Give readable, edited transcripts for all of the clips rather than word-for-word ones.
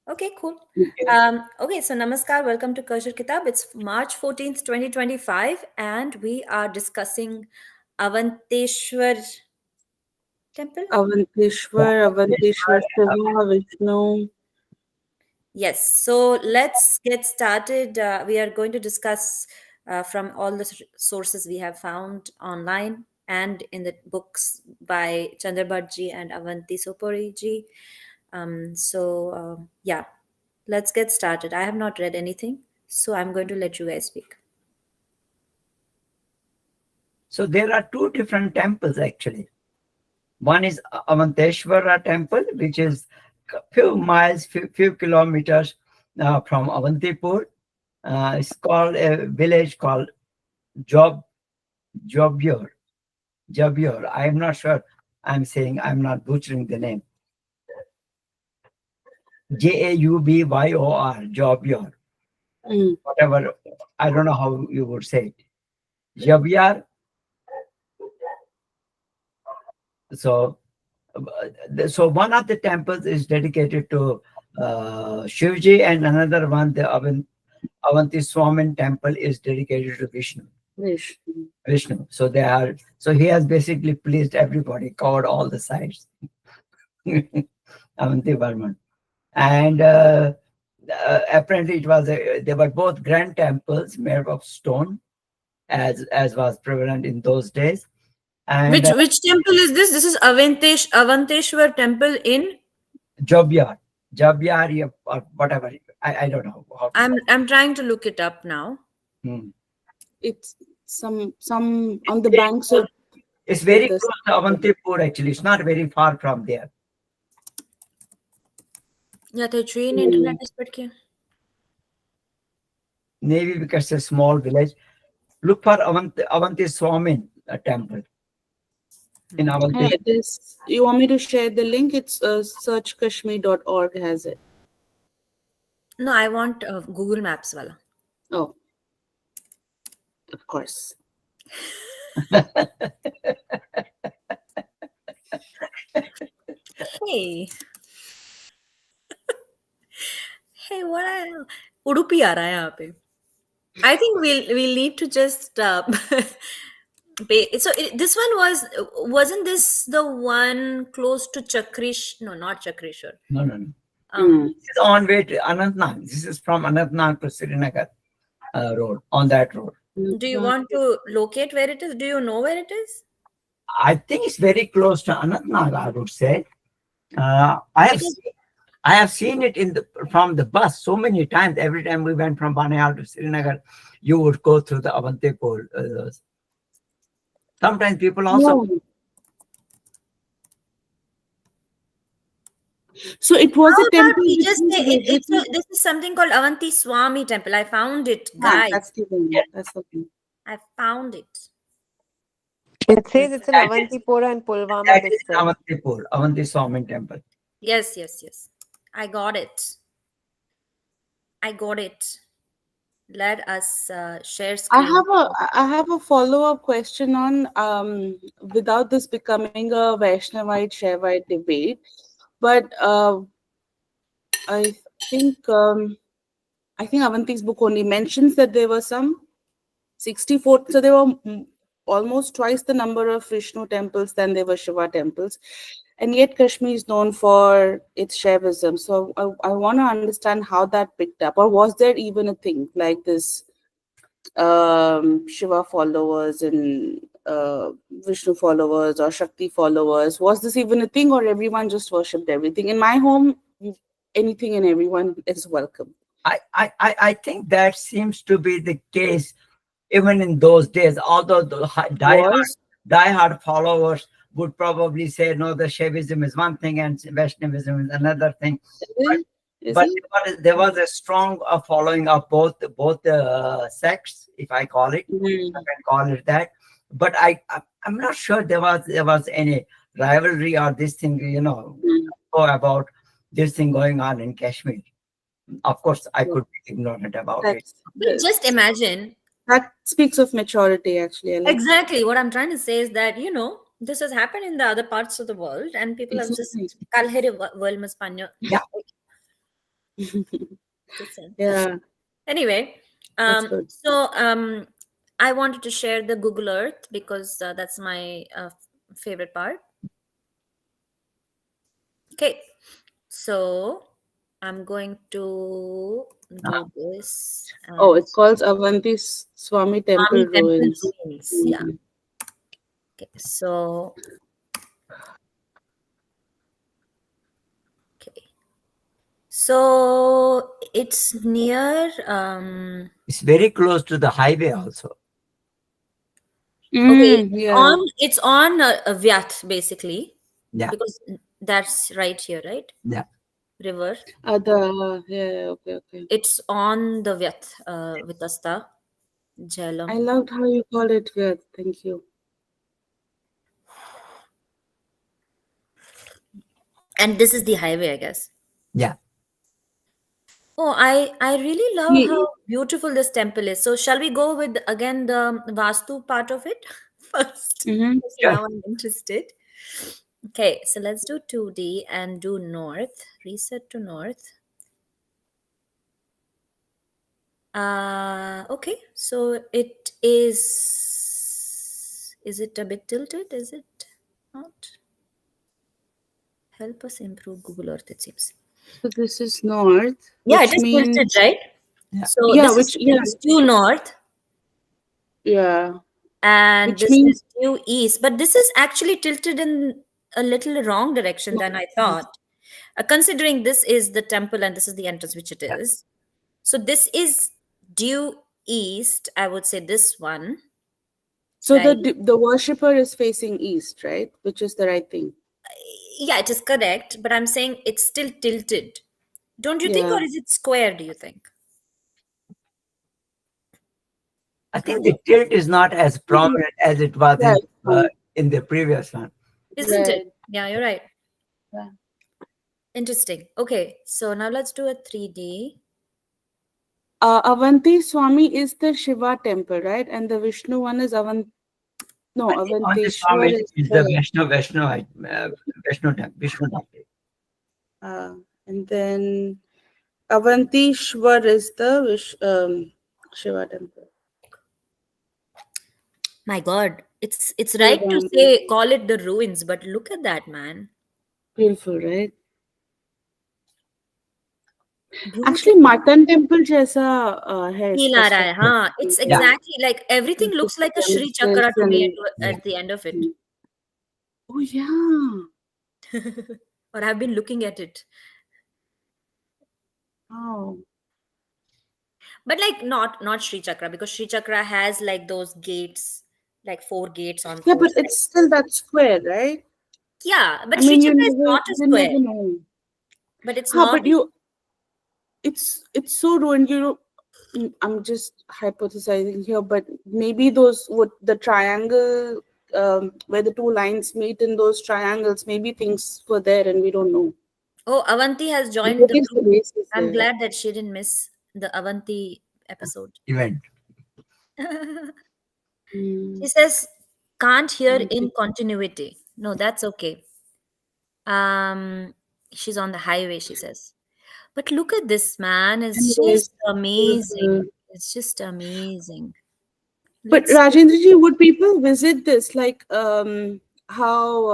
Okay, cool. Okay. Okay, so Namaskar, welcome to Kashmir Kitab. It's March 14th, 2025, and we are discussing Avanteshwar temple. Avantishwar, Shiva, Vishnu. Yes, so let's get started. We are going to discuss from all the sources we have found online and in the books by Chandrabhat ji and Avanti Sopori ji. Yeah, let's get started. I have not read anything, so I'm going to let you guys speak. So there are two different temples actually. One is Avanteshwara temple, which is few miles, few kilometers from Avantipur. It's called a village called Job Jobyur. Jobyur. I am not sure. I'm not butchering the name. Jaubyyor. Jobyur. Mm. Whatever. I don't know how you would say it. Jobyar. So so one of the temples is dedicated to Shivji, and another one, the Avanti Swami temple, is dedicated to Vishnu. Vishnu. Vishnu. So they are. So he has basically pleased everybody, covered all the sides. Avanti Varman, and apparently they were both grand temples made of stone, as was prevalent in those days. And Which temple is this? This is Avanteshwar temple in. Jobyar, Jobyar, or whatever. I don't know how to call I'm trying to look it up now. it. Hmm. It's some on the banks of It's very the. close to Avantipur, actually. It's not very far from there. Yeah, the train internet Mm. is pretty. Maybe because it's a small village. Look for Avanti Swami temple in Hey, Avanti. this you want me to share the link? It's searchkashmir.org has it. No, I want Google Maps wala. Oh, of course. Hey, hey, what I Udupi आ रहा है यहाँ पे. I think we'll need to just this one wasn't this the one close to Chakrish? No, not Chakrishwar. No, no, no. Mm. This is on way to Anantnag. This is from Anantnag to Srinagar road, on that road. Do you want to locate where it is? Do you know where it is? I think it's very close to Anantnag, I would say. I have Because I have seen it from the bus so many times. Every time we went from Banayal to Srinagar, you would go through the Avantipur. Sometimes people also. No. So it was how a about temple we which just was say visited. this is something called Avanti Swami temple. I found it, Ah, guys. that's the one. That's the one. I found it. It says it's in That is, Avantipura and Pulwama that is in district. Avantipur, Avanti Swami temple. Yes, yes, yes. I got it. I got it. Let us share screen. I have a follow-up question on without this becoming a Vaishnavite Shaivite debate, but I think I think Avanti's book only mentions that there were some 64, so there were almost twice the number of Vishnu temples than there were Shiva temples, and yet Kashmir is known for its Shaivism. So I want to understand how that picked up, or was there even a thing like this? Shiva followers and Vishnu followers or Shakti followers. Was this even a thing, or everyone just worshipped everything? In my home, anything and everyone is welcome. I think that seems to be the case even in those days. Although the Was diehard followers would probably say no, the Shaivism is one thing and Vaishnavism is another thing. is But it? there was a strong following of both sects, if I call it. I can call it that. But I'm not sure there was any rivalry or this thing, about this thing going on in Kashmir. Of course, I could be ignorant about it. But just imagine. That speaks of maturity, actually. I like Exactly. What I'm trying to say is that, this has happened in the other parts of the world and people have just exactly. kalhere world में Spanish. Yeah. Just saying. Yeah, Anyway, that's good. I wanted to share the Google Earth because that's my favorite part. Okay, so I'm going to do this Oh, and it calls Avanti Swami Temple Swami Temple Ruins. ruins. Yeah. Mhm. Okay. So okay. So it's near. It's very close to the highway also. Okay. Yeah. It's on a Vyat basically Yeah, because that's right here, right? yeah. River. Yeah, okay, okay. It's on the Vyat, Vitasta, I Jhelum. loved how you called it weird. Thank you. And this is the highway, I guess. Yeah. Oh, I really love how He, beautiful this temple is. So shall we go with again the Vastu part of it first? mm-hmm. Because Sure. now I'm interested. Okay, so let's do 2D and do north. Reset to north. Okay, so it is. Is it a bit tilted? Is it not? Help us improve Google Earth, it seems. So this is north, Yeah, it which is tilted, means right? Yeah. So yeah, this is which yeah, due north yeah, and which this means is due east, but this is actually tilted in a little wrong direction than I thought. Considering this is the temple and this is the entrance, which it Yeah. is. So this is due east, I would say this one, so right? the worshipper is facing east, right? Which is the right thing. Yeah, it is correct, but I'm saying it's still tilted. Don't you think, or Yeah, is it square, do you think? I think the tilt is not as prominent as it was yeah, it's fine. in the previous one. Isn't it? Right. Yeah, you're right. Yeah. Interesting. Okay, so now let's do a 3D. Avanti Swami is the Shiva temple, right? And the Vishnu one is No, I think on this farm Avanteshwar is is the the Vishnu temple. uh, and then Avanteshwar is the Shiva temple. My God, it's right to Devam. say call it the ruins, but look at that, man. Beautiful, right? Actually, Beautiful. Matan temple जैसा है Feel इसका aa raha hai. structure. Huh? It's Yeah. exactly like everything With looks like a Shri temples Chakra to me and Yeah. at the end of it. oh yeah. Or I've been looking at it. Oh. But like not Shri Chakra because Shri Chakra has like those gates, like four gates on Yeah, four but it's sides. still that square, right? Yeah, I but Shri mean, Chakra is not a you square, never know. but it's Huh, not. but it's so ruined. I'm just hypothesizing here, but maybe those what the triangle where the two lines meet in those triangles, maybe things were there and we don't know. Oh, Avanti has joined the Maybe the group. base is I'm there. glad that she didn't miss the Avanti episode. Event. She Mm, says, can't hear in okay. continuity. No, that's okay. Um, she's on the highway, she says. But look at this man. It's Anyways, just amazing. beautiful. It's just amazing. But Let's Rajendraji, would people visit this? Like how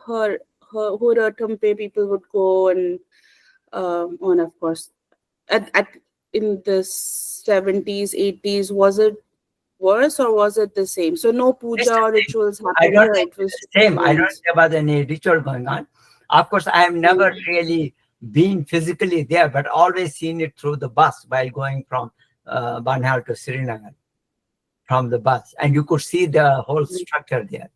her Huratumpe people would go and on of course at in the 70s 80s, was it worse or was it the same? So no It's puja the or same. rituals I happened don't here, think it it's was just the same. I don't ruins. think there was any ritual going on. Of course, I have never Mm. really been physically there, but always seen it through the bus while going from Banhal to Srinagar from the bus, and you could see the whole structure there.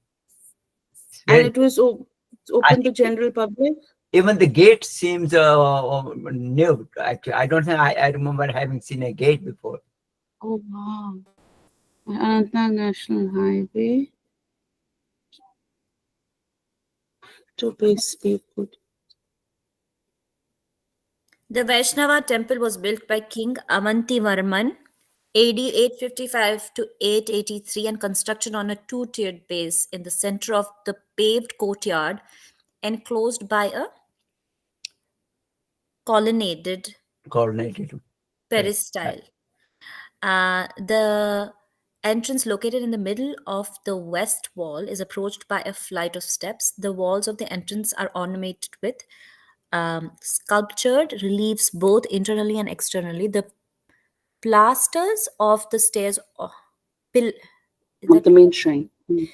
It's And very. it was it's I open to think general public. even the gate seems new. Actually, I don't think I remember having seen a gate before. Oh wow. Anantnag National Highway to base people. The Vaishnava temple was built by King Avantivarman AD 855 to 883 and constructed on a two-tiered base in the center of the paved courtyard enclosed by a colonnaded Coordinated. peristyle. The entrance, located in the middle of the west wall, is approached by a flight of steps. The walls of the entrance are ornamented with sculptured reliefs both internally and externally. The plasters of the stairs, pil- is Of that the main shrine. the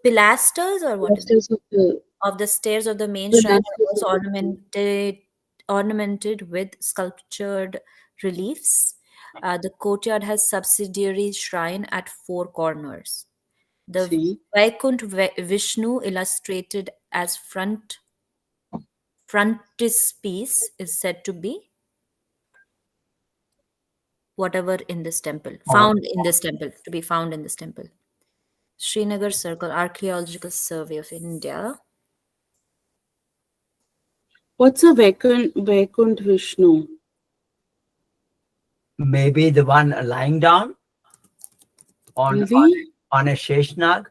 pilasters or what is it? Clusters of the Of the stairs of the main shrine are pilasters also of the ornamented with sculptured reliefs. The courtyard has subsidiary shrine at four corners. The sea. Vishnu, illustrated as frontispiece, is said to be whatever in this temple, found in this temple, to be found in this temple. Srinagar Circle, Archaeological Survey of India. What's a Vaikunt Vishnu? Maybe the one lying down on Really? on a Sheshnag.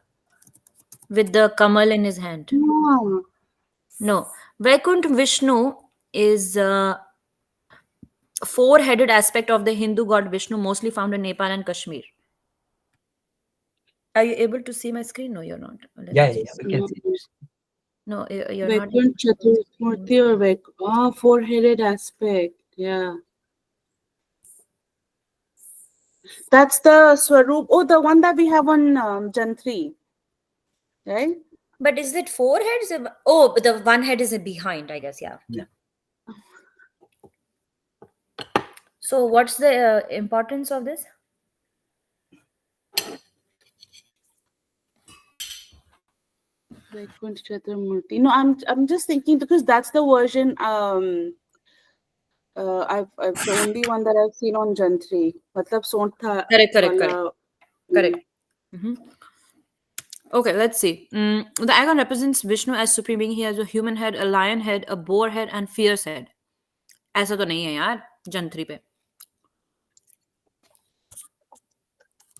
With the kamal in his hand. Yeah. No, Vaikunt Vishnu is a four-headed aspect of the Hindu god Vishnu, mostly found in Nepal and Kashmir. Are you able to see my screen? No, you're not. Let Yeah, me yeah, just. we can see this. No, you're not able Vaikunt to see my screen. Chaturmurti or four-headed aspect. Yeah. That's the Swaroop. Oh, the one that we have on Jantri. Right? But is it four heads? Oh, but the one head is behind, I guess. Yeah. Yeah. So, what's the importance of this? Vaikunt Chaturmurti. No, I'm just thinking because that's the version I've the only one that I've seen on Jantri. Matlab Sontha Correct. wala. Correct. Okay, let's see. The icon represents Vishnu as supreme being. He has a human head, a lion head, a boar head, and fierce head. ऐसा तो नहीं है यार जंत्री पे.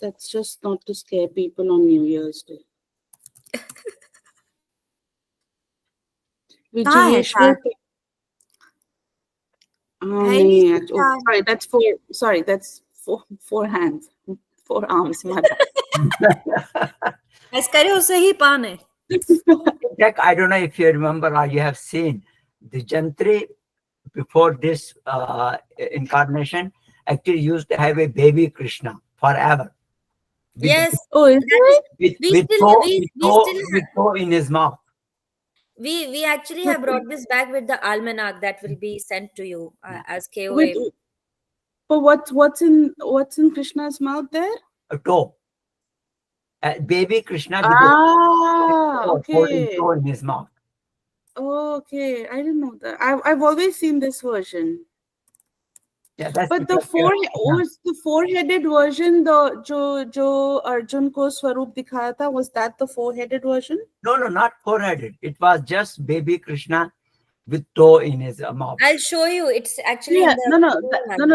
That's just not to scare people on New Year's Day. कहाँ है Vijayeshwar. chart? Oh, sorry, that's four. Sorry, that's four hands, four arms. My bad. ऐसा करे उससे ही पान है. Jack, I don't know if you remember or you have seen the Jantri before this incarnation actually used to have a baby Krishna forever. Yes. Oh, is it? With toe in his mouth. We actually have brought this back with the almanac that will be sent to you as KOA. But what's in Krishna's mouth there? A toe. Baby Krishna with okay. toe in his mouth. Oh, okay. I didn't know that. I've always seen this version. Yeah, that's But the four-headed version, the jo Arjun ko Swaroop dikhaya tha, was that the four-headed version? No, not four-headed. It was just baby Krishna with toe in his mouth. I'll show you. It's actually Yeah, in the no,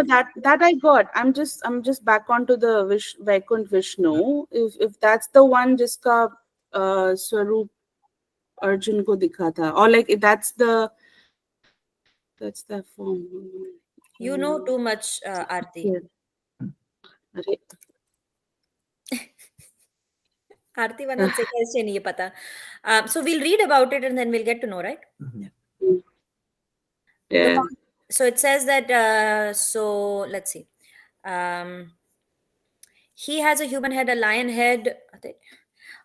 that I got. I'm just back onto the Vaikunt Vishnu. If that's the one, jiska Swaroop Arjun ko dikha tha, or like that's the form. You know too much, Aarti. अरे Aarti Vanan se kaise nahi hai pata. So we'll read about it and then we'll get to know, right? yeah. So it says that. So let's see. He has a human head, a lion head,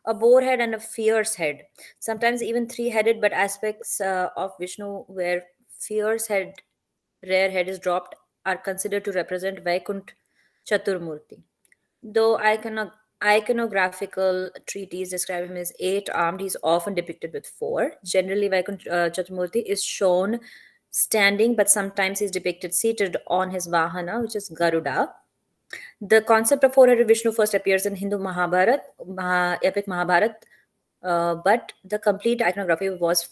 a boar head, and a fierce head. Sometimes even three-headed, but aspects of Vishnu where fierce head, rare head is dropped are considered to represent Vaikunt Chaturmurti. Though iconographical treatises describe him as eight-armed, he's often depicted with four. Generally, Vaikunt Chaturmurti is shown standing, but sometimes he's depicted seated on his Vahana, which is Garuda. The concept of four-headed Vishnu first appears in Hindu epic Mahabharat, but the complete iconography was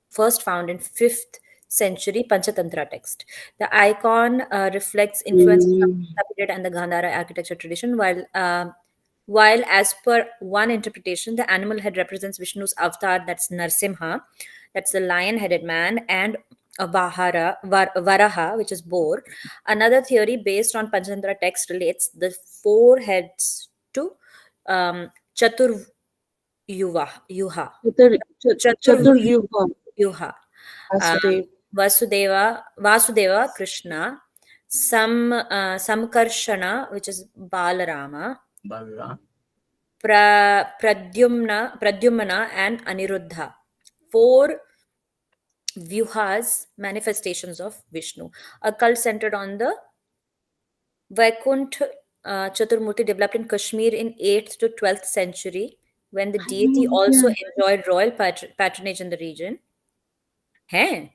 first found in 5th century Panchatantra text. The icon reflects influences from the period and the Gandhara architecture tradition, while as per one interpretation, the animal head represents Vishnu's avatar, that's Narsimha, that's the lion-headed man, and Varaha, which is boar. Another theory based on Panchatantra text relates the four heads to Chatur Yuha. Chatur Chaturvyuha, Yuha. Vasudev. Vasudeva, Krishna, Samkarshana, which is Balarama, Balaram. Pradyumna, and Aniruddha. Four Vyuhas, manifestations of Vishnu. A cult centered on the Vaikunt Chaturmurti developed in Kashmir in 8th to 12th century when the deity also Yeah. enjoyed royal patronage in the region. Hey.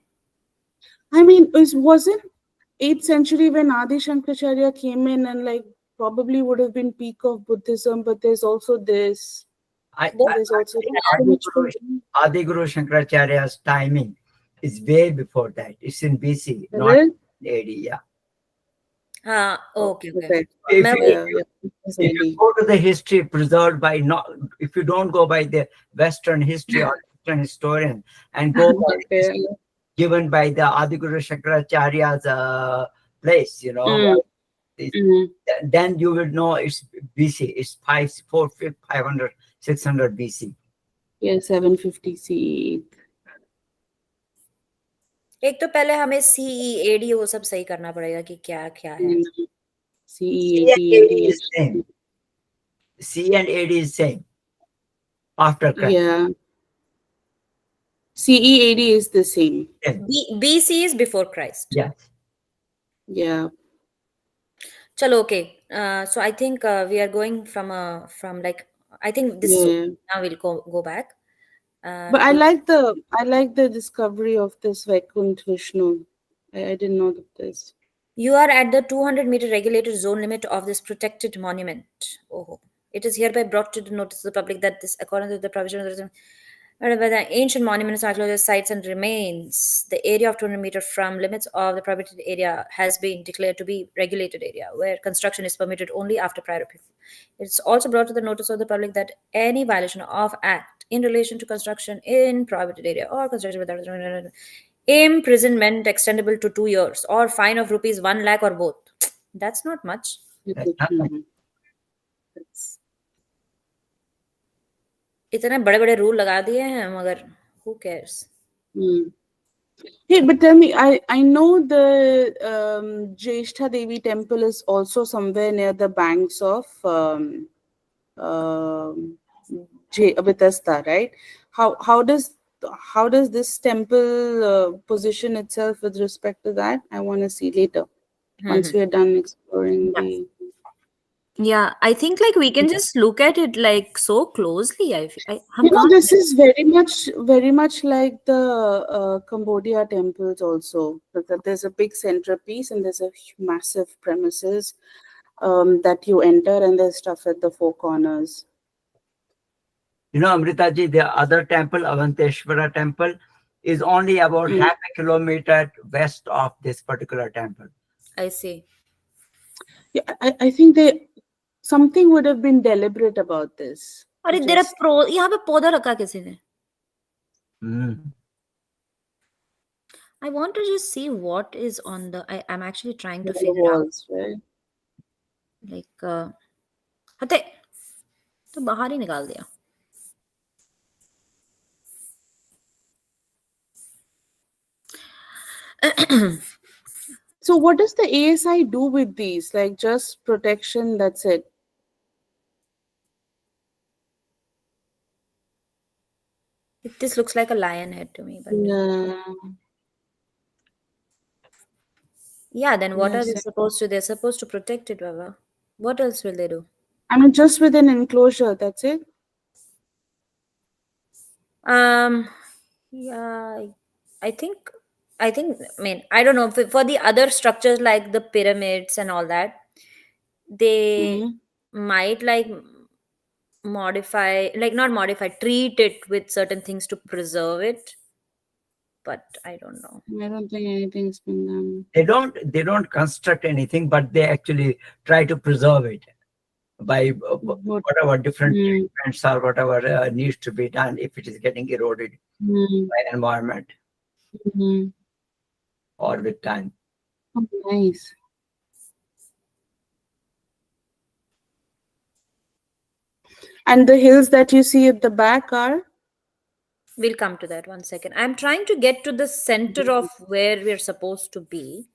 I mean, wasn't 8th century when Adi Shankaracharya came in and like probably would have been peak of Buddhism, but there's also this, I, and I, there's I also think so much going on. Adi Guru Shankaracharya's timing is way before that. It's in BC, Is not it? AD. Yeah. Okay. Okay. If you, मैं if Yeah, you yeah. It's if you AD. go to the history preserved by not, if you don't go by the Western history or Western historian and go by the Okay. history given by the Adi Guru Shankaracharya's place, Mm, mm. then you will know it's BC. It's 500, 600 BC. Yeah, 750 CE. एक तो पहले हमें CE AD वो सब सही करना पड़ेगा कि क्या क्या है. CE, C and AD, AD is same. C and AD is same. After Christ. Yeah. CE, AD is the same. BC is before Christ. Yes. Yeah. Chalo, okay. So I think we are going from like, I think this is Yeah. now we'll go back. But I To- like the discovery of this Vaikunt Vishnu. I didn't know that this. You are at the 200-meter regulated zone limit of this protected monument. Oh, it is hereby brought to the notice of the public that this, according to the provision of the where the ancient monuments, archaeological sites, and remains, the area of 200 meter from limits of the prohibited area has been declared to be regulated area, where construction is permitted only after prior approval. It's also brought to the notice of the public that any violation of Act in relation to construction in prohibited area or construction without imprisonment extendable to 2 years or fine of rupees 1 lakh or both. That's not much. That's nothing. That's- इतने बड़े बड़े rule लगा दिए हैं मगर who cares? Hmm. Hey, but tell me, I know the Jeshta Devi temple is also somewhere near the banks of Bethesda, right? How does this temple position itself with respect to that? I want to see later once we are done exploring the. Yeah, I think like we can just look at it like so closely. हम You know, कहाँ this is very much like the Cambodia temples also. That there's a big centerpiece and there's a massive premises that you enter, and there's stuff at the four corners. Amritaji, the other temple, Avanteshwara temple, is only about half a kilometer west of this particular temple. I see. Yeah, I think something would have been deliberate about this. अरे तेरा यहाँ पे पौधा रखा किसी ने? I want to just see what is on the. I'm actually trying to figure walls, right? out. Like, हते तो बाहर ही निकाल दिया. So what does the ASI do with these? Like just protection, that's it? This looks like a lion head to me. But yeah, then what are they supposed to? They're supposed to protect it, Baba. What else will they do? I mean, just with an enclosure, that's it? Yeah, I think, I mean, I don't know. For the other structures like the pyramids and all that, they might like modify, like not modify, treat it with certain things to preserve it. But I don't know. I don't think anything's been done. They don't construct anything, but they actually try to preserve it by whatever different treatments or whatever needs to be done if it is getting eroded by environment. or with time. Oh, nice. And the hills that you see at the back are? We'll come to that one second. I'm trying to get to the center of where we're supposed to be.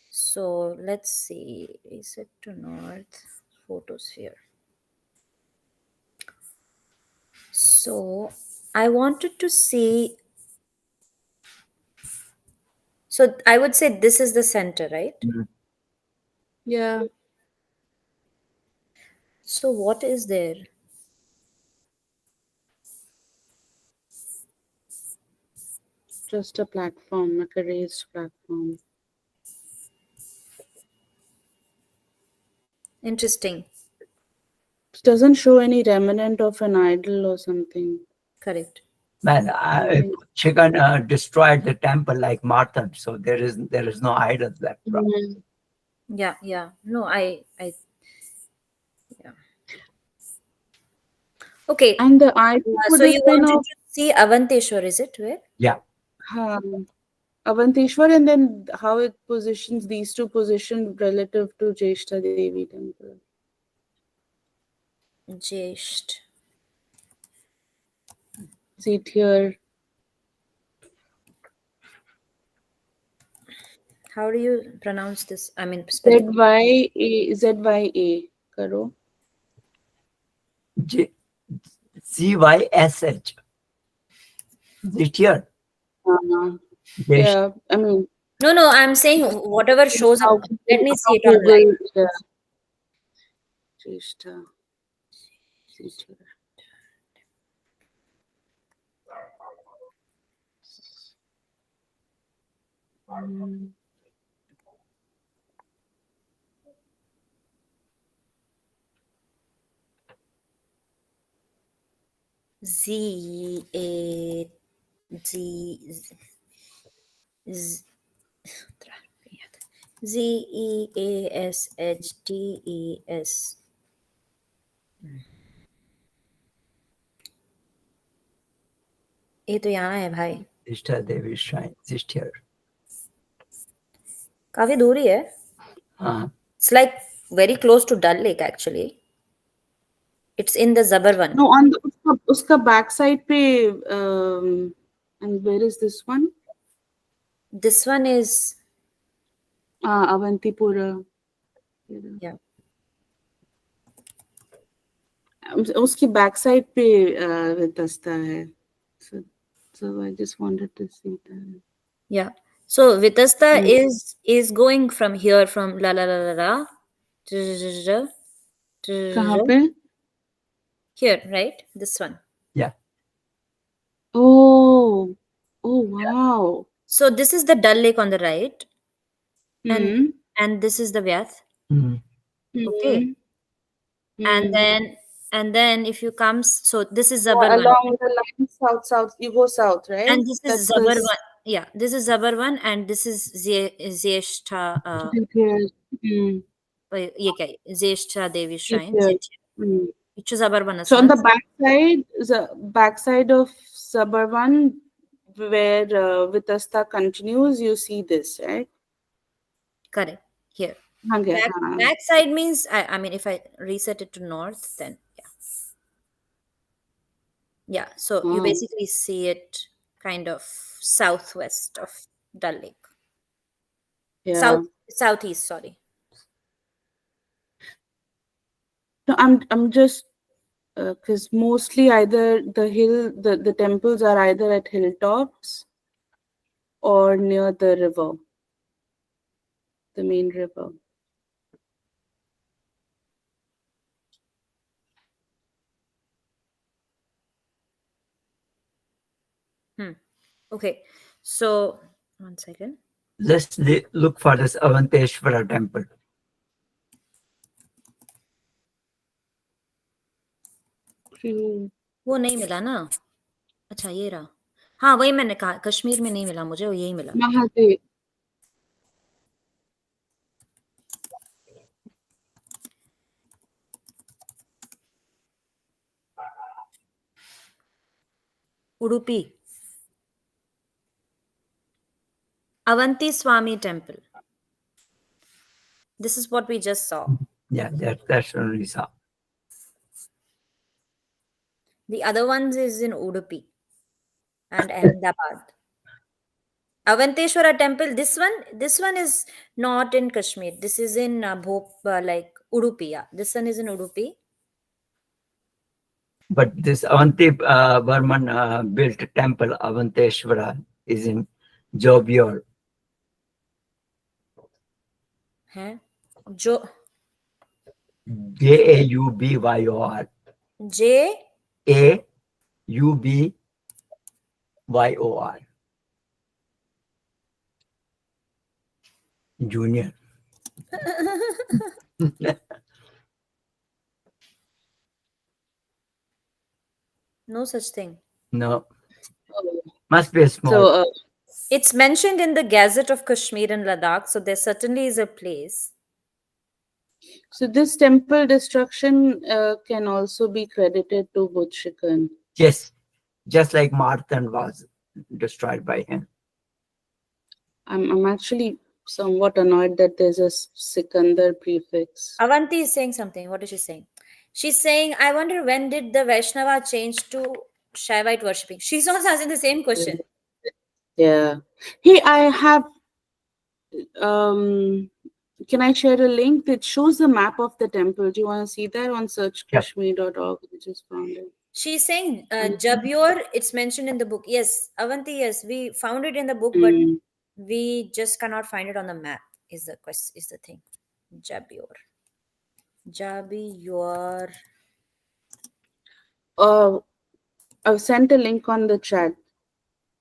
So let's see. Is it to north? Photosphere. So I wanted to see. So I would say this is the center, right? Mhm. Yeah, So what is there? just a platform, like a raised platform. Interesting. It doesn't show any remnant of an idol or something. Correct. Man, Right. Chicken destroyed the temple like Marthan, so there is no idol left. Mm. Yeah, yeah. No, yeah. Okay. And the idol would So you have been wanted of to see Avanteshwar, is it? Where? Yeah, Avanteshwar, and then how it positions these two positions relative to Jeshta Devi temple. Jesht. See it here. How do you pronounce this? I mean, spell it. ZYA. Karo. J- CYSH. Is it here? Yes. Yeah, I mean, No, no, I'm saying whatever shows up. Let me see how it online. Google, yeah, Jeshta. See it here. Mm. Z A Z Z ZEASHTES. ये तो यहाँ है भाई. Ishta Devi Shrine. Is it here? काफी दूर ही है. It's like very close to Dal Lake actually. It's in the Zabar one. No, on the, uska backside pe, and where is this one? This one is, Avantipura. yeah. उसकी back side पे दस्ता है. So I just wanted to see that. Yeah. So Vitasta is going from here from la la la la la कहाँ पे? here, right? This one. Yeah. Oh, oh wow. So this is the Dal Lake on the right, and Hmm. and this is the Vyath. Mm. Okay. Hmm. And then if you comes, so this is Zabar Yeah, one, along the line south, you go south, right? and this is That's Zabar this. one. Yeah, this is Zabar one, and this is Zeshta. Hmm. ये क्या है? Zeshta Devi Shrine. Here. Hmm. Which is Zabar one So on the aslan. backside of Suburban, where Vitasta continues, you see this, right? Correct. Here. हाँ गया, Back हाँ. back side means I mean if I reset it to north, then yeah. Yeah. So you Oh. basically see it kind of southwest of Dal Lake. Yeah. Southeast, sorry. No, I'm just because mostly either the temples are either at hilltops or near the river, the main river. Okay. So one second. Let's look for this Avanteshwara temple. वो नहीं मिला ना. अच्छा ये रहा. हाँ वही मैंने कहा कश्मीर में नहीं मिला मुझे, वो यही मिला. Mahadev. Udupi. Avanti Swami temple. This is what we just saw. Yeah, that's Orissa. The other ones is in Udupi and Ahmedabad. Avanteshwara temple. This one is not in Kashmir. This is in like Udupi. Yeah. This one is in Udupi. But this Avanti Burman built temple, Avanteshwara, is in Jobior. Huh? Jo Jaubyyor. J. Aubyor. Junior. No such thing. No, Oh. must be a small. So, It's mentioned in the Gazette of Kashmir and Ladakh, so there certainly is a place. so this temple destruction can also be credited to Butchikan. Yes, just like Marthan was destroyed by him. I'm actually somewhat annoyed that there's a Sikandar prefix. Avanti is saying something. What is she saying? She's saying, I wonder when did the Vaishnava change to Shaivite worshipping? She's also asking the same question. Yeah. Hey, I have can I share a link that shows the map of the temple? Do you want to see that on searchkashmir.org? I just found it. She's saying Jabior, it's mentioned in the book. Yes, Avanti, yes, we found it in the book, but Mm. we just cannot find it on the map. Is the quest is the thing. Jabior. Jabior. I've sent a link on the chat.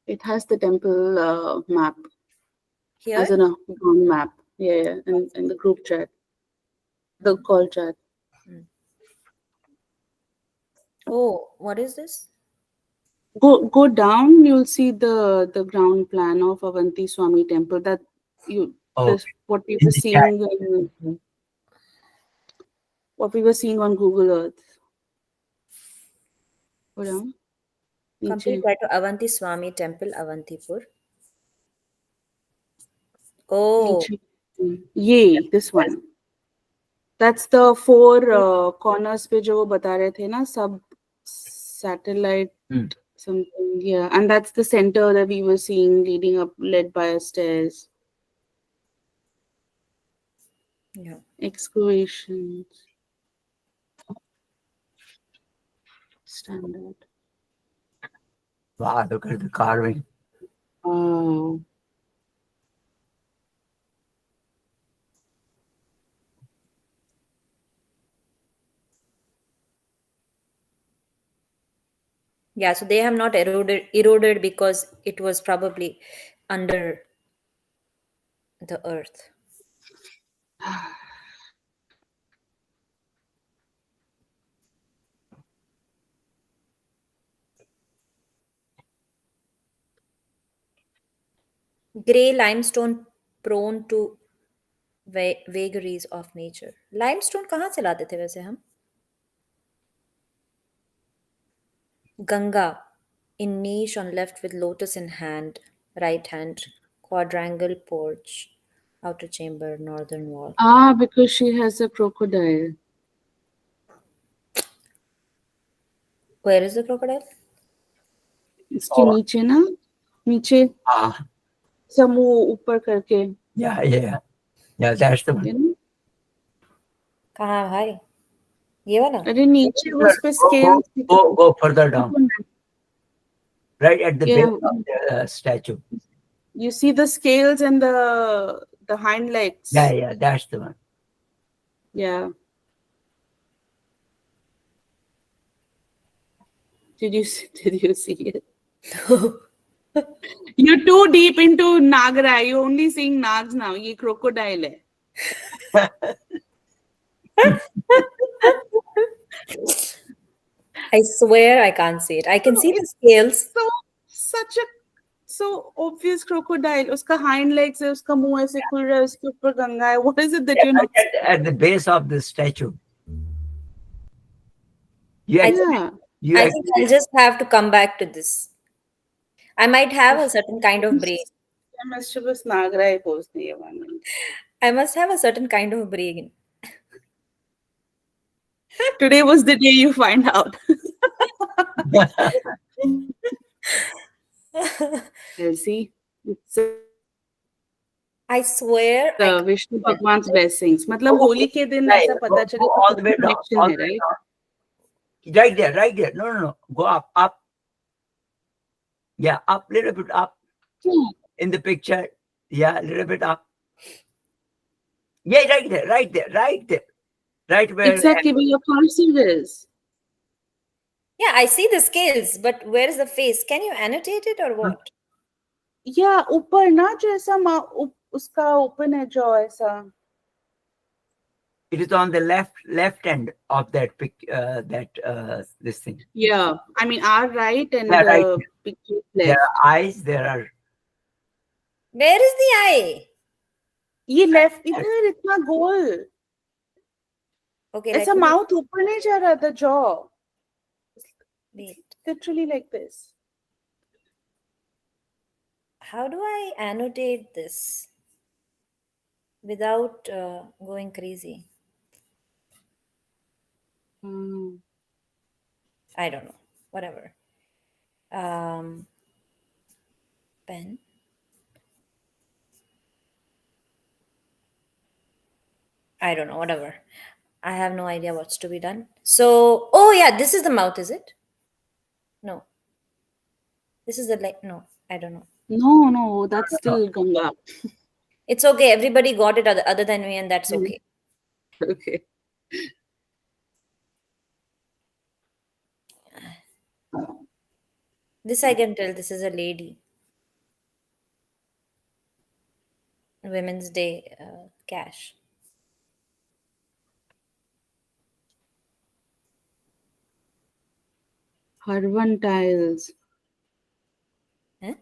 It has the temple map as Here? in a ground map. Yeah, in the group chat, the call chat. Oh, what is this? Go down. You'll see the ground plan of Avanti Swami temple. That you Oh, this what we in were the chat. seeing. What we were seeing on Google Earth. Go down. Complete Niche. guide to Avanti Swami Temple, Avantipur. Oh, Niche. Yay, this one. That's the four corners पे जो वो बता रहे थे ना sub satellite something, yeah, and that's the center that we were seeing leading up, led by a stairs. yeah. Excavations. Standard. Wow, look at the carving. Wow. Yeah, so they have not eroded because it was probably under the earth. Gray limestone prone to vagaries of nature. Limestone कहाँ से लाते थे वैसे हम? Ganga in niche on left with lotus in hand, right hand, quadrangle porch, outer chamber, northern wall. Because she has a crocodile. Where is the crocodile? इसके नीचे ना नीचे समूह ऊपर करके. Yeah, that's the one. You know? कहाँ भाई? ये वाला? अरे नीचे उस पे scale. Go further down. Right at the Yeah. base of the statue. You see the scales and the hind legs. Yeah, that's the one. Yeah. Did you see it? You're too deep into Nagara. You're only seeing Nags now. Ye crocodile hai. I swear I can't see it. I can see the scales. So obvious crocodile. Uska hind legs hai, uska muh aise khul raha hai, uske upar Ganga hai. What is it that you're not seeing? At the base of the statue. I Yeah. think I'll just have to come back to this. I might have a certain kind of brain. mischievous Nagrai post the environment. I must have a certain kind of brain. Today was the day you find out. You see, it's I swear I can't Vishnu get Bhagwan's this. blessings. मतलब होली के दिन Right, ऐसा go, पता चले go कि all कुछ the way down, connection all है, the way right? down. Right there, right there. No, no, no. Go up, up. Yeah, up, little bit up Yeah. in the picture. Yeah, a little bit up. Yeah, right there, right there, right there. Right where. Exactly where your cursor is. Yeah, I see the scales, but where is the face? Can you annotate it or what? Yeah, ऊपर ना जो ऐसा उसका open है जो ऐसा. It is on the left end of that this thing. Yeah, I mean our right and Yeah, right. the picture There left. are eyes. There are. Where is the eye? ये left इधर इतना गोल. Okay, ऐसा let me mouth ऊपर नहीं जा रहा, the jaw. wait. Literally like this. How do I annotate this without going crazy? Hmm. I don't know. Whatever. Um, pen. I don't know. Whatever. I have no idea what's to be done. So, oh yeah, this is the mouth, is it? No. This is the leg. No, I don't know. No, that's still Ganga. It's okay. Everybody got it other than me, and that's okay. Okay. This I can tell. This is a lady. Women's Day cash. Harvan tiles. Huh?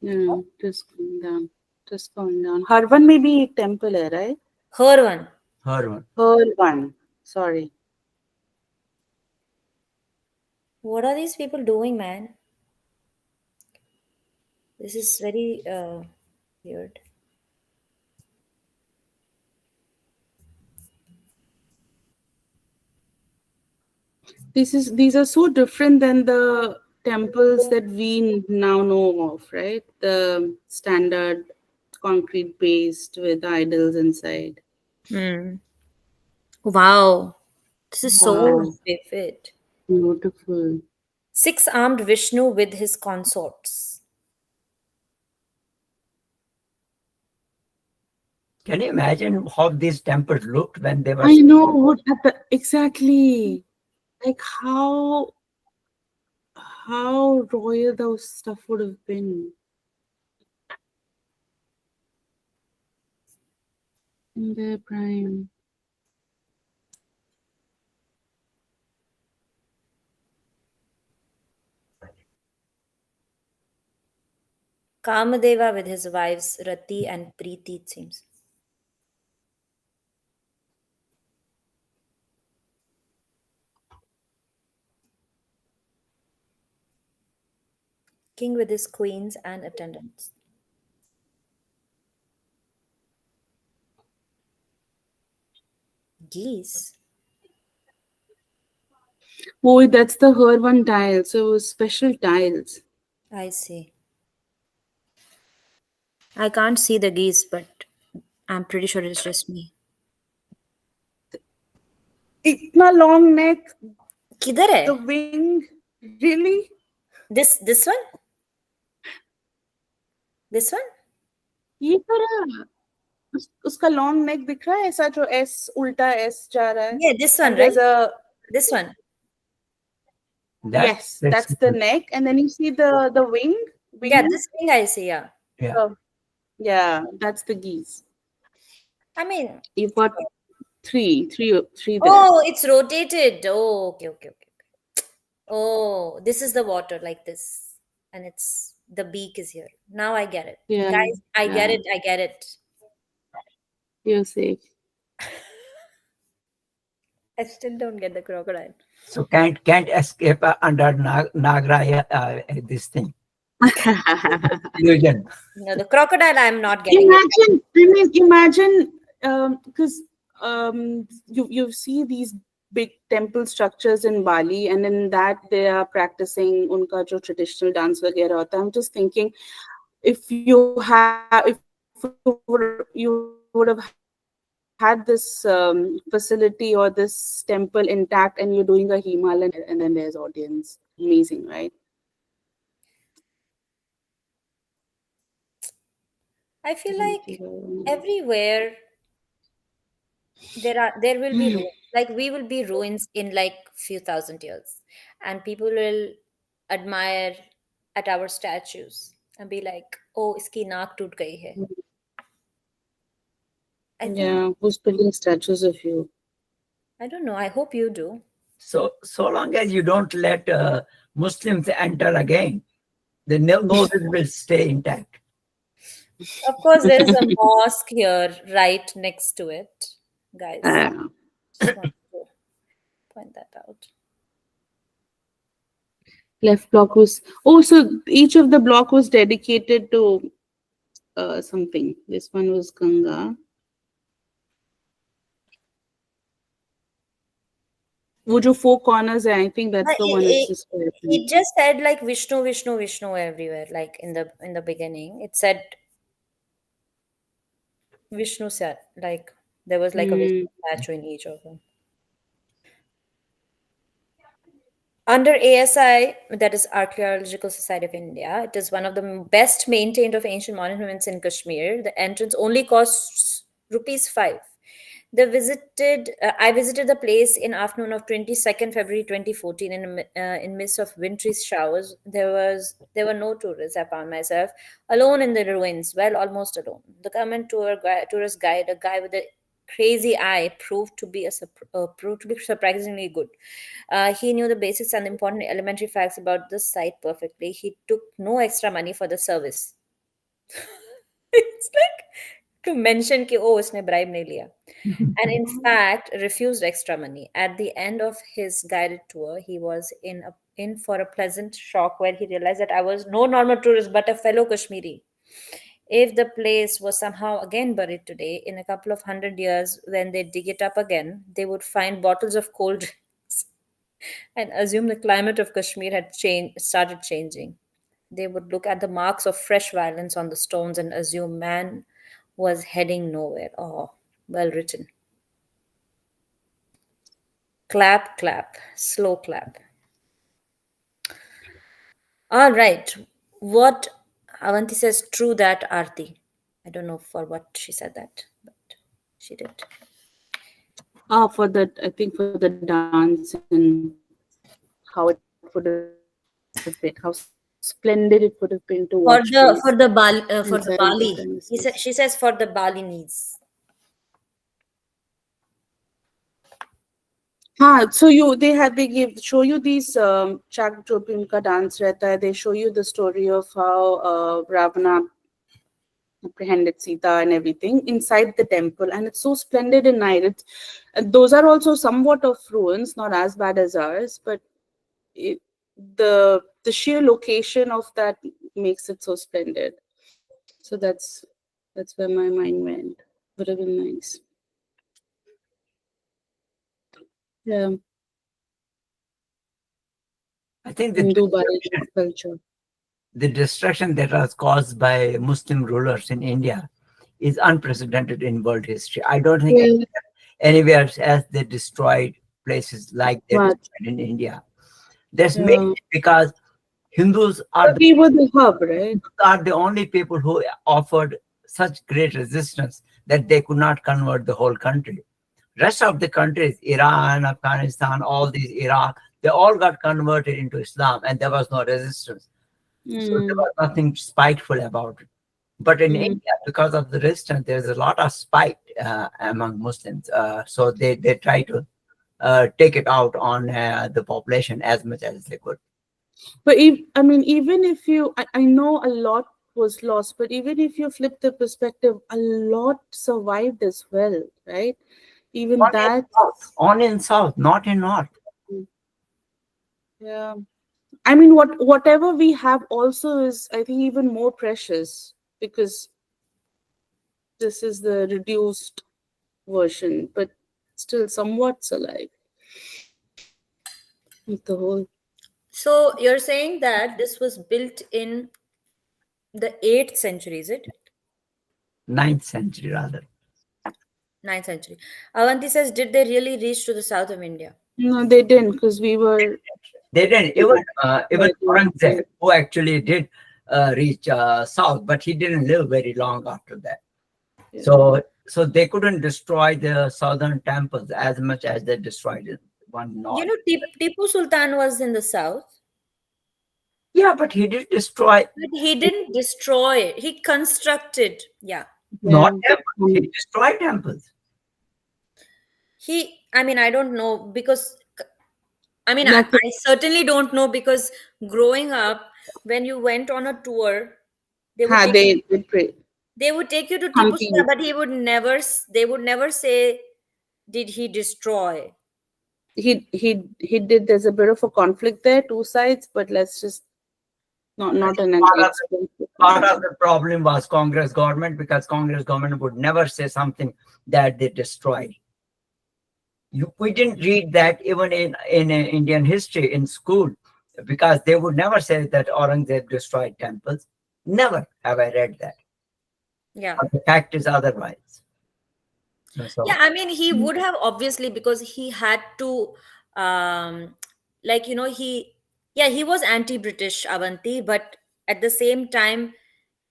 Yeah, just going down. Just going down. Harvan may be a temple है, right? Her one. Her one. Harvan. Sorry. What are these people doing, man? This is very weird. These are so different than the temples that we now know of, right? The standard concrete based with idols inside. Hmm. Wow. This is so Wow. vivid. Beautiful. Six-armed Vishnu with his consorts. Can you imagine how these temples looked when they were? I know what exactly. Like how royal those stuff would have been in their prime. Kamadeva with his wives Rati and Preeti, it seems. King with his queens and attendants. Geese. Oh, that's the her one tile. So it was special tiles. I see. I can't see the geese, but I'm pretty sure it's just me. Itna long neck, किधर है? the wing. Really? This one? This one? ये करा उसका long neck दिख रहा है ऐसा जो S उल्टा S जा रहा है. Yeah, this one, And there's right? a This one. yes, that's the neck, and then you see the wing. Yeah, this thing I see, yeah. Yeah. Oh, yeah, that's the geese. I mean, You've got three there. oh, it's rotated. Oh, okay. Oh, this is the water like this. And it's the beak is here. Now I get it. Yeah, Guys, I get yeah. it. I get it. You're safe. I still don't get the crocodile. So can't escape under Nagraya this thing. illusion. No, the crocodile, I'm not getting it. Imagine, I mean, imagine, because you see these big temple structures in Bali, and in that they are practicing unka jo traditional dance वगैरह होता है. I'm just thinking, if you would have had this facility or this temple intact, and you're doing a Himalayan there, and then there's audience. Amazing, right? I feel like everywhere there will be ruins. Like we will be ruins in like few thousand years, and people will admire at our statues and be like, "Oh, iski naak toot gayi hai." I think Yeah, who's building statues of you? I don't know. I hope you do. So long as you don't let Muslims enter again, the noses will stay intact. Of course, there is a mosque here right next to it, guys. Ah. Just want to point that out. Left block was, oh, so each of the block was dedicated to something. This one was Ganga. Would you four corners? I think that's the one it's just It just said like Vishnu, Vishnu, Vishnu everywhere. Like in the beginning, it said Vishnu said like there was like a Vishnu Mm, statue in each of them. Under ASI, that is Archaeological Society of India, it is one of the best maintained of ancient monuments in Kashmir. The entrance only costs rupees 5. I visited the place in afternoon of 22nd February 2014 in midst of wintry showers. There were no tourists. I found myself alone in the ruins, well, almost alone. The government tourist guide, a guy with a crazy eye, proved to be surprisingly good. He knew the basics and important elementary facts about the site perfectly. He took no extra money for the service. It's like to mention कि oh उसने bribe नहीं लिया, and in fact refused extra money. At the end of his guided tour, he was in for a pleasant shock when he realized that I was no normal tourist but a fellow Kashmiri. If the place was somehow again buried today, in a couple of 100 years, when they dig it up again, they would find bottles of cold drinks and assume the climate of Kashmir had started changing. They would look at the marks of fresh violence on the stones and assume man was heading nowhere. Oh, well written. Clap, clap, slow clap. All right. What Avanti says, true that, Arti. I don't know for what she said that, but she did. for the, I think for the dance and how it would have been, how splendid it would have been to watch these inside the For the premises. Bali, she says for the Balinese. So they show you these Chak Chopin ka dance rehta hai. They show you the story of how Ravana apprehended Sita and everything inside the temple, and it's so splendid and nice. Those are also somewhat of ruins, not as bad as ours, but it, the sheer location of that makes it so splendid. So that's where my mind went. Would have been nice. Yeah, I think Hindu Bali culture. the destruction that was caused by Muslim rulers in India is unprecedented in world history. I don't think Yeah, anywhere else they destroyed places like they much. destroyed in India. That's Yeah. mainly because Hindus But we were the hub, right? are the only people who offered such great resistance that they could not convert the whole country. Rest of the countries, Iran, Afghanistan, all these, Iraq, they all got converted into Islam and there was no resistance. So there was nothing spiteful about it. But in India, because of the resistance, there's a lot of spite among Muslims. So they try to take it out on the population as much as they could. But I mean, even if I know a lot was lost, but even if you flip the perspective, a lot survived as well, right? Even that, Only in South, not in North. yeah. I mean, whatever we have also is, I think, even more precious, because this is the reduced version, but still somewhat alive with the whole. So you're saying that this was built in the 8th century, is it? 9th century rather. 9th century. Avanti says, did they really reach to the south of India? No, they didn't, because we were. They didn't. Even Aurangzeb, who actually did reach south, but he didn't live very long after that. Yeah. So they couldn't destroy the southern temples as much as they destroyed it one north. You know, Tipu Sultan was in the south. Yeah, but he did destroy But he didn't destroy it. He constructed. Yeah. not Yeah. temples. He destroyed temples. I mean, I don't know because, I mean, That's I certainly don't know because growing up, when you went on a tour, they would take, they pray. they would take you to Tipu Hunting. Sultan, but they would never say, did he destroy? He did. There's a bit of a conflict there, two sides, but let's just not an Part of the problem was Congress government, because Congress government would never say something that they destroyed. We didn't read that even in Indian history in school, because they would never say that Aurangzeb destroyed temples. Never have I read that. Yeah. But the fact is otherwise. So, Yeah, I mean, he would have obviously, because he had to, like, you know, he was anti-British, Avanti, but at the same time,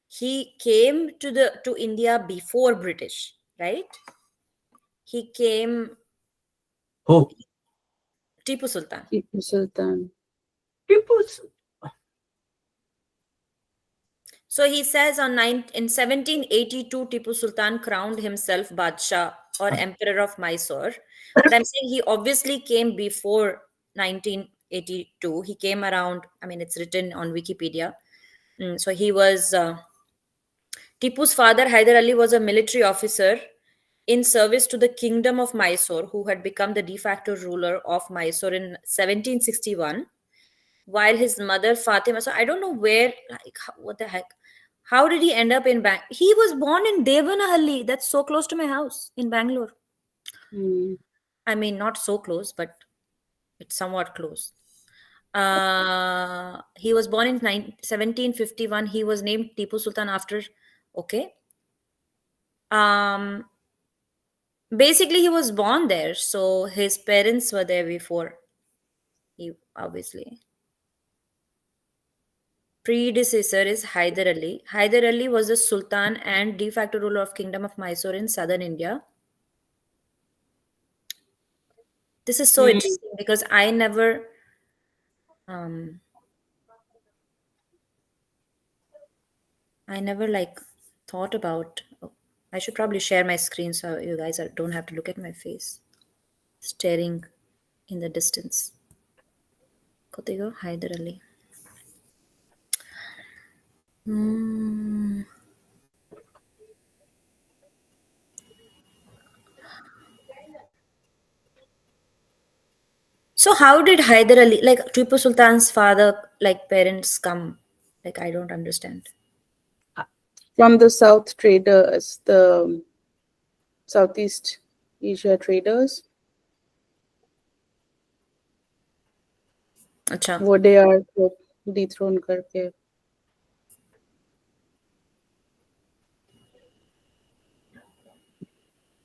he came to India before British, right? He came, who? Tipu Sultan. Tipu Sultan. Tipu's So he says in 1782, Tipu Sultan crowned himself Badshah or Emperor of Mysore. But I'm saying he obviously came before 1982. He came around, I mean, it's written on Wikipedia. So he was, Tipu's father, Hyder Ali, was a military officer in service to the Kingdom of Mysore, who had become the de facto ruler of Mysore in 1761. While his mother Fatima, so I don't know where, like, what the heck, how did he end up in he was born in Devanahalli, that's so close to my house in Bangalore. I mean, not so close, but it's somewhat close. He was born in 1751. He was named Tipu Sultan after, okay, basically he was born there, so his parents were there before he, obviously. Predecessor is Hyder Ali. Hyder Ali was the Sultan and de facto ruler of Kingdom of Mysore in southern India. This is so interesting because I never like thought about. I should probably share my screen so you guys don't have to look at my face staring in the distance. Kotego Hyder Ali. So how did Hyder Ali, like Tipu Sultan's father, like parents come? Like I don't understand. From the South traders, the Southeast Asia traders. अच्छा. वो they are dethroned करके.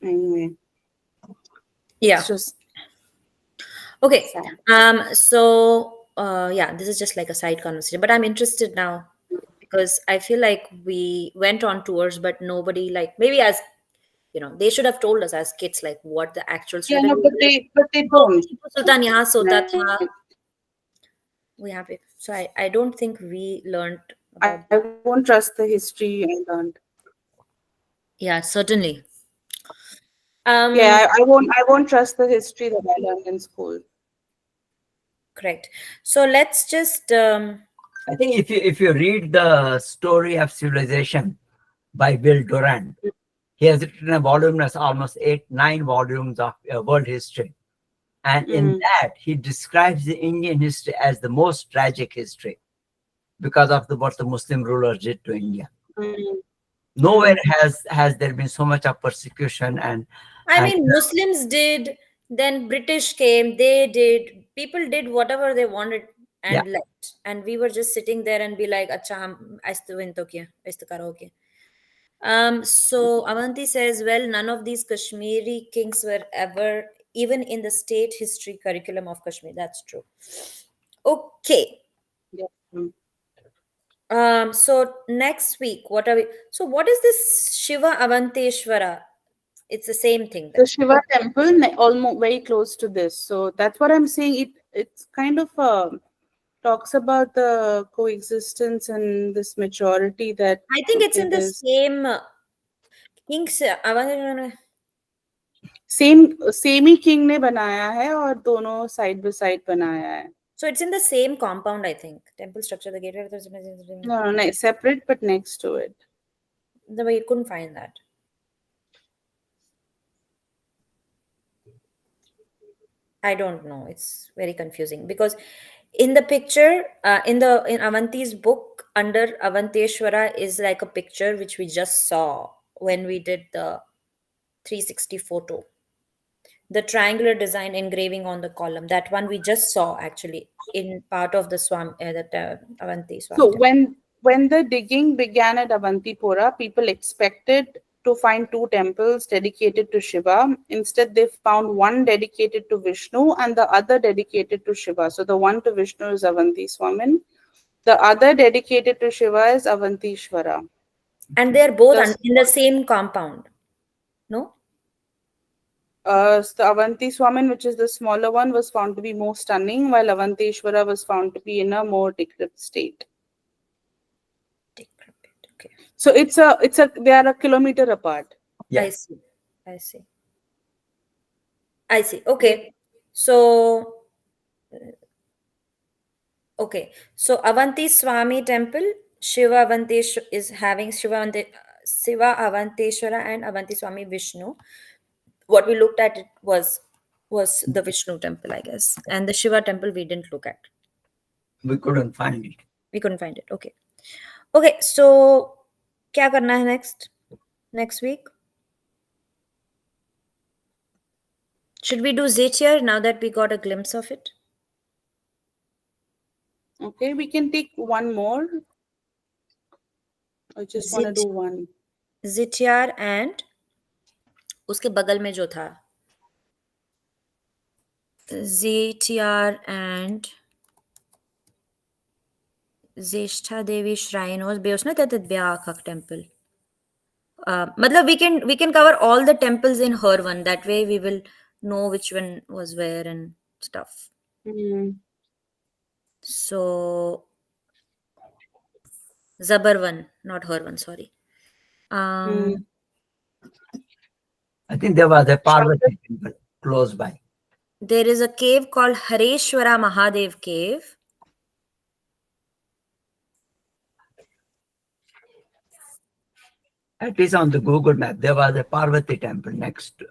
Anyway. Yeah. It's just okay. sad. So yeah, this is just like a side conversation, but I'm interested now because I feel like we went on tours, but nobody, like, maybe as you know, they should have told us as kids like what the actual story. Yeah, but they don't. Tipu Sultan यहाँ सोता था. We have it. So I don't think we learned about. I won't trust the history I learned. Yeah, certainly. Yeah, I won't trust the history that I learned in school. Correct. So let's just I think if you read the Story of Civilization by Will Durant, he has written a volume that's almost 8-9 volumes of world history. And in Mm. that, he describes the Indian history as the most tragic history because of what the Muslim rulers did to India. Mm. Nowhere has there been so much of persecution I and mean, Muslims did, then British came, they did, people did whatever they wanted yeah. and left. And we were just sitting there and be like, Acha, aista win to kiya, aista karo kya. So Avanti says, well, none of these Kashmiri kings were ever even in the state history curriculum of Kashmir. That's true. Okay. Yeah. Mm. So next week, what are we? So what is this Shiva Avanteshwara? It's the same thing then. The Shiva temple, almost very close to this. So that's what I'm saying. It's kind of talks about the coexistence and this maturity that I think it's okay, in the there's same kings. Same he king ने बनाया है और दोनों side by side बनाया है. So it's in the same compound, I think. Temple structure, the gateway. No, separate but next to it. The way you couldn't find that. I don't know. It's very confusing because in the picture, in Avanti's book, under Avanteshwara is like a picture which we just saw when we did the 360 photo. The triangular design engraving on the column. That one we just saw actually in part of the Swami, that Avanti Swami So temple. when the digging began at Avantipura, people expected to find two temples dedicated to Shiva. Instead, they found one dedicated to Vishnu and the other dedicated to Shiva. So the one to Vishnu is Avanti Swamin. The other dedicated to Shiva is Avantishwara. And they are both The, in the same compound. No? the Avanti Swamin, which is the smaller one, was found to be more stunning, while Avantishwara was found to be in a more decrepit state. Okay. So they are a kilometer apart. Yeah. I see. I see. I see. Okay. So, okay. So Avanti Swami temple, Shiva Avantesh is having Shiva Avanteshwara and Avanti Swami Vishnu. What we looked at it was the Vishnu temple, I guess, and the Shiva temple we didn't look at. We couldn't find it. We couldn't find it. Okay. Okay. So, क्या करना है next week? Should we do Zetier now that we got a glimpse of it? Okay, we can take one more. I just want to do one. Zetiar and उसके बगल में जो था Zetiar and Zeshtha Devi Shrine was based on that Byakak temple. Matlab we can cover all the temples in her one. That way we will know which one was where and stuff. Hmm. So Zabar one, not her one. Sorry. Hmm. I think there was a Parvati temple close by. There is a cave called Hareshwara Mahadev cave. At least on the Google map, there was a Parvati temple next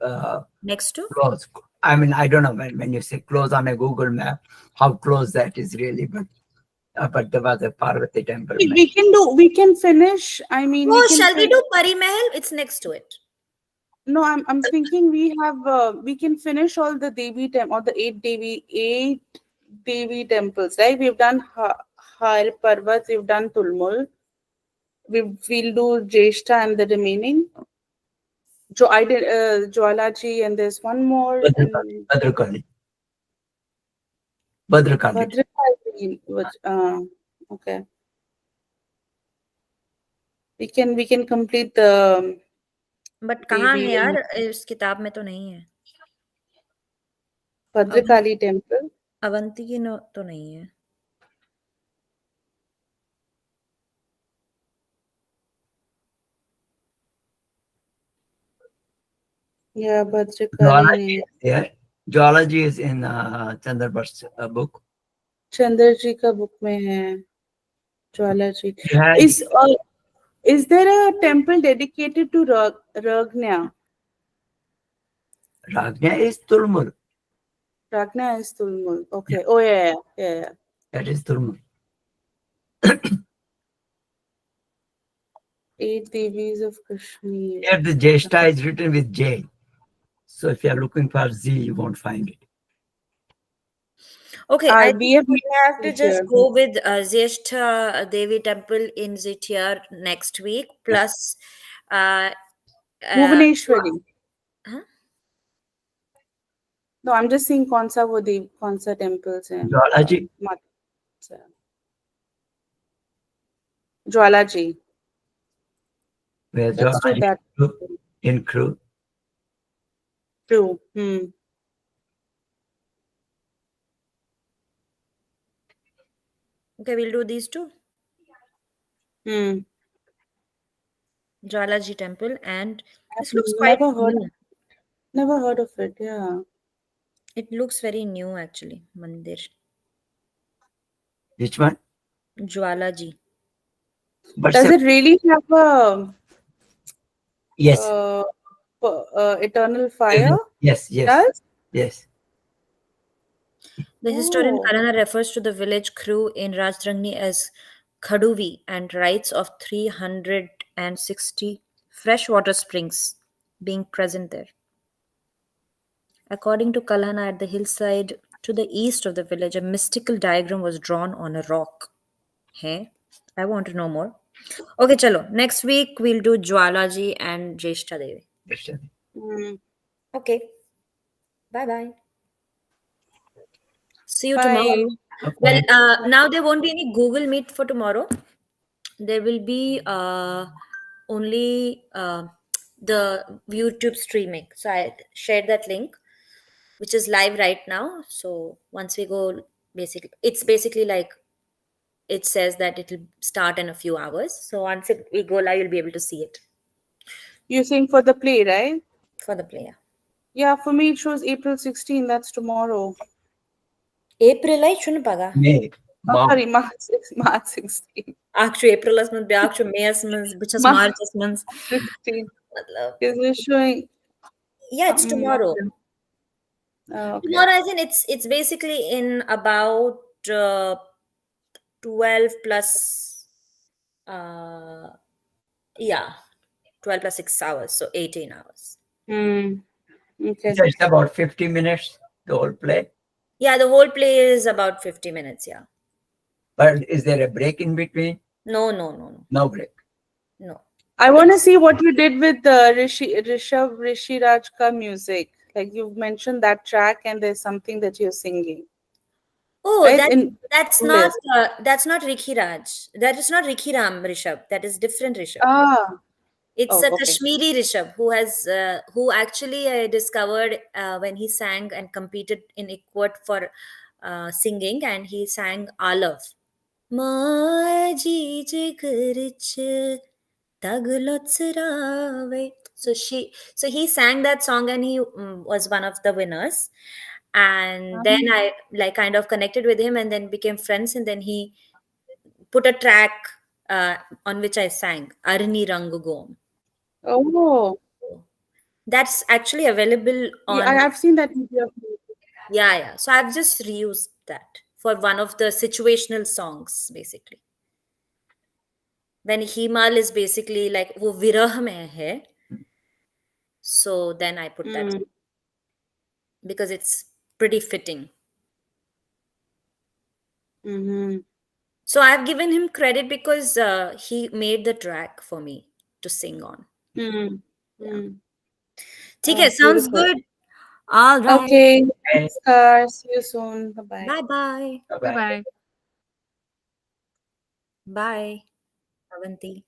Next to close. I mean, I don't know when you say close on a Google map, how close that is really, but there was a Parvati temple. We can finish. I mean, oh, we can shall we do Pari Mahal? It's next to it. No, I'm thinking we can finish all the or the eight Devi temples, right? We've done Har Parvat, we've done Tulmul. We'll do Jeshta and the remaining. I did Jwalaji, and there's one more. Bhadrakali. Bhadrakali. Okay. We can complete the But कहाँ है Devi यार इस किताब में तो नहीं है Bhadrakali temple. Avanti की तो नहीं है Yeah, Bhadrakali. Geology is in Chandrabar's book. Chandra ji का बुक में है Jwala ji. Yeah. Is there a temple dedicated to Ragnya? Ragnya is Tulmul. Pragna is Tulmul. Okay. Oh, yeah, yeah, yeah, yeah. That is Turmul. 8 Devis of Kashmir. Here the Jeshta is written with J. So if you are looking for Z, you won't find it. Okay, I We think have we have to just here. go with Zeshtha Devi Temple in Zitiyar next week, plus uh, uh, Bhuvaneshwari. huh? No, I'm just seeing Konsa temples and Jwalaji, Jwalaji. where Let's do Jwalaji that. in Crew. True. Okay, we'll do these two. Hmm. Jwalaji Temple, and this I've looks quite new. never heard of it. Yeah. It looks very new actually, Mandir. Which one? Jwalaji. But Does it really have a yes, uh, eternal fire? yes, yes, Does? yes. The historian Oh. Karana refers to the village crew in Rajrangni as Khaduvi and writes of 360 freshwater springs being present there. According to Kalhana, at the hillside to the east of the village, a mystical diagram was drawn on a rock. Hey, I want to know more. Okay, chalo. Next week we'll do Jwalaji and Jeshta Devi. Hmm. Okay, bye bye. See you tomorrow. Bye. Well, Okay. now there won't be any Google Meet for tomorrow. There will be only the YouTube streaming. So I shared that link, which is live right now. So once we go, basically, it's basically like it says that it'll start in a few hours. So once we go live, you'll be able to see it You're saying for the play, right? for the player. Yeah, for me it shows April 16. That's tomorrow. April ay shouldn't paga. May, Oh, March. sorry, March 16. Actually, April as month, actually May as month, which is March March as month. 16. Matlab, Is it showing? yeah, it's tomorrow. Okay. Okay. Tomorrow, I think it's basically in about 12 plus uh yeah, 12 plus 6 hours, so 18 hours. Hmm. Okay. So it's about 50 minutes, the whole play. Yeah, the whole play is about 50 minutes. Yeah. But is there a break in between? No, no, no, no, No break. no. I want to see what you did with the Rishi Rajka music. Like you've mentioned that track, and there's something that you're singing, Oh, right? In list. that's not Rikhi Raj. That is not Rikhi Ram Rishabh. That is different Rishabh. Ah. It's Oh, a okay. Kashmiri Rishabh who actually I discovered when he sang and competed in Equat for singing, and he sang Alav. Maji jigarich taglotsrave. So he sang that song, and he was one of the winners. And then I like kind of connected with him, and then became friends. And then he put a track uh, on which I sang Arni Rangugom. Oh, That's actually available yeah, on. I've seen that video. Yeah, yeah. So I've just reused that for one of the situational songs, basically. When Himal is basically like wo virah mein hai, so then I put that Mm. because it's pretty fitting. Mm-hmm. So I've given him credit because he made the track for me to sing on. Mm. Yeah. Mm. Okay, sounds Beautiful. good. All right. Okay, Okay. thanks, Kar. See you soon. Bye-bye. Bye bye. Bye bye. Bye-bye. Bye. Avanti.